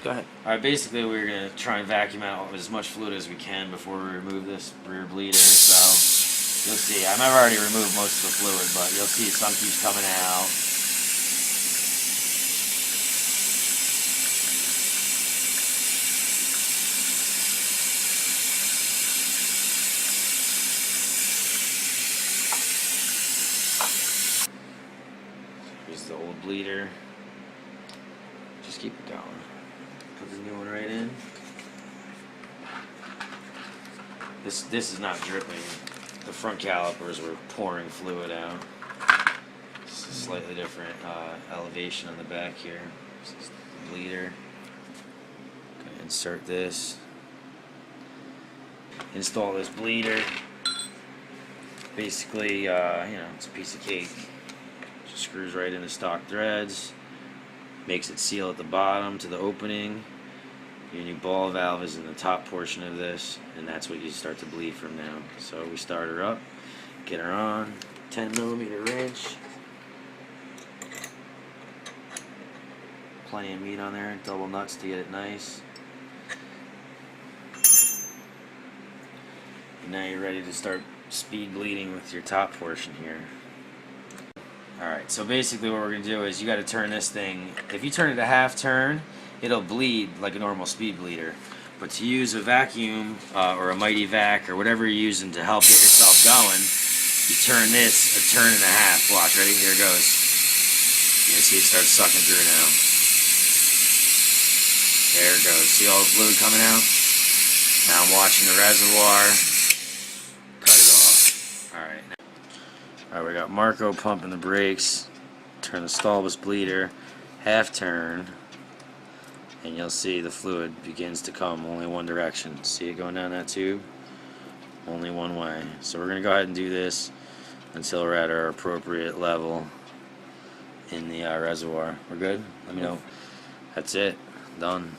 Go ahead. Alright, basically we're going to try and vacuum out as much fluid as we can before we remove this rear bleeder, so you'll see. I've already removed most of the fluid, but you'll see some keeps coming out. Here's the old bleeder. Just keep it going. Put the new one right in. This is not dripping. The front calipers were pouring fluid out. It's a slightly different elevation on the back here. This is the bleeder. Gonna insert this. Install this bleeder. Basically, you know, it's a piece of cake. Just screws right into stock threads. Makes it seal at the bottom to the opening. Your new ball valve is in the top portion of this, and that's what you start to bleed from now. So we start her up, get her on, 10mm wrench. Plenty of meat on there, double nuts to get it nice. And now you're ready to start speed bleeding with your top portion here. Alright, so basically what we're going to do is you got to turn this thing, if you turn it a half turn, it'll bleed like a normal speed bleeder. But to use a vacuum or a mighty vac or whatever you're using to help get yourself going, you turn this a turn and a half. Watch, ready? Here it goes. You can see it starts sucking through now. There it goes. See all the fluid coming out? Now I'm watching the reservoir. Cut it off. Alright. Alright, we got Marco pumping the brakes. Turn the Stahlbus bleeder. Half turn. And you'll see the fluid begins to come only one direction. See it going down that tube? Only one way. So we're going to go ahead and do this until we're at our appropriate level in the reservoir. We're good? Let me know. That's it. Done.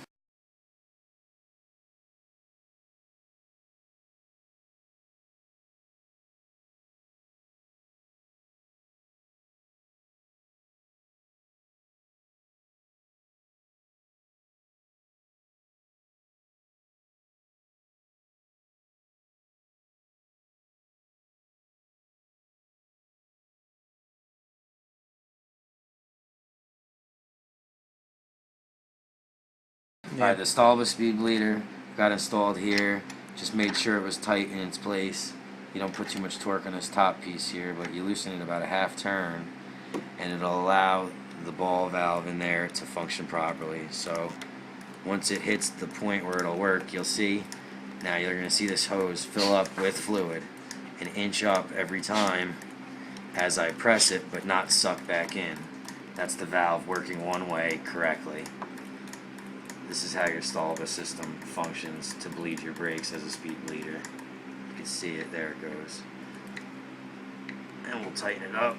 Alright, the Stahlbus speed bleeder got installed here. Just made sure it was tight in its place. You don't put too much torque on this top piece here, but you loosen it about a half turn, and it'll allow the ball valve in there to function properly. So once it hits the point where it'll work, you'll see, now you're going to see this hose fill up with fluid and inch up every time as I press it, but not suck back in. That's the valve working one way correctly. This is how your Stahlbus system functions to bleed your brakes as a speed bleeder. You can see it, there it goes. And we'll tighten it up.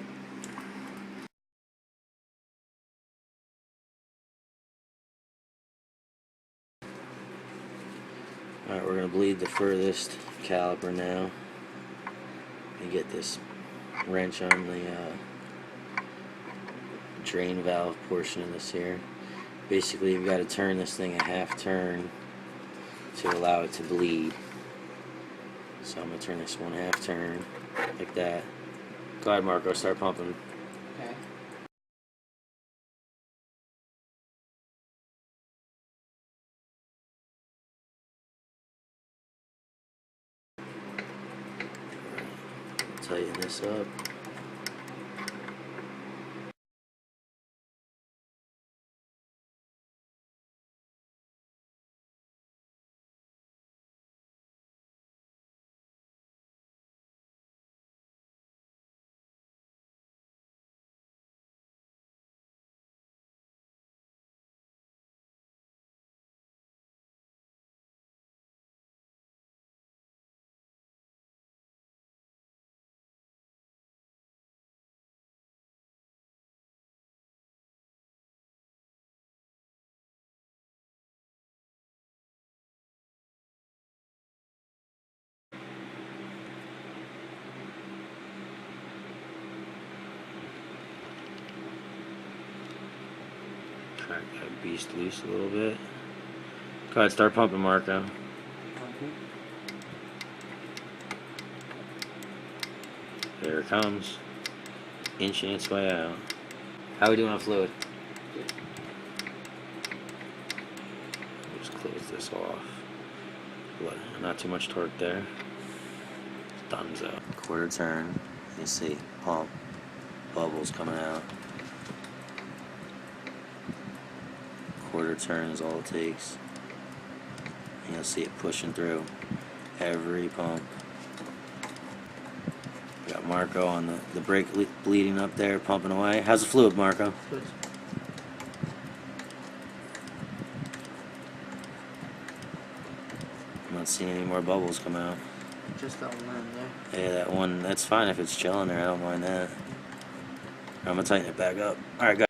Alright, we're going to bleed the furthest caliper now. You get this wrench on the drain valve portion of this here. Basically, you've got to turn this thing a half turn to allow it to bleed. So I'm going to turn this one half turn, like that. Go ahead, Marco, start pumping. Okay. Tighten this up. Crack that beast loose a little bit. Go ahead, start pumping, Marco. There it comes. Inching its way out. How are we doing on fluid? Just close this off. Not too much torque there. Thumbs up. Quarter turn. You see pump. Bubbles coming out. Quarter turn is all it takes. And you'll see it pushing through every pump. We got Marco on the brake bleeding up there, pumping away. How's the fluid, Marco? Good. I'm not seeing any more bubbles come out. Just that one there. Yeah, that one, that's fine if it's chilling there. I don't mind that. I'm going to tighten it back up. Alright, guys.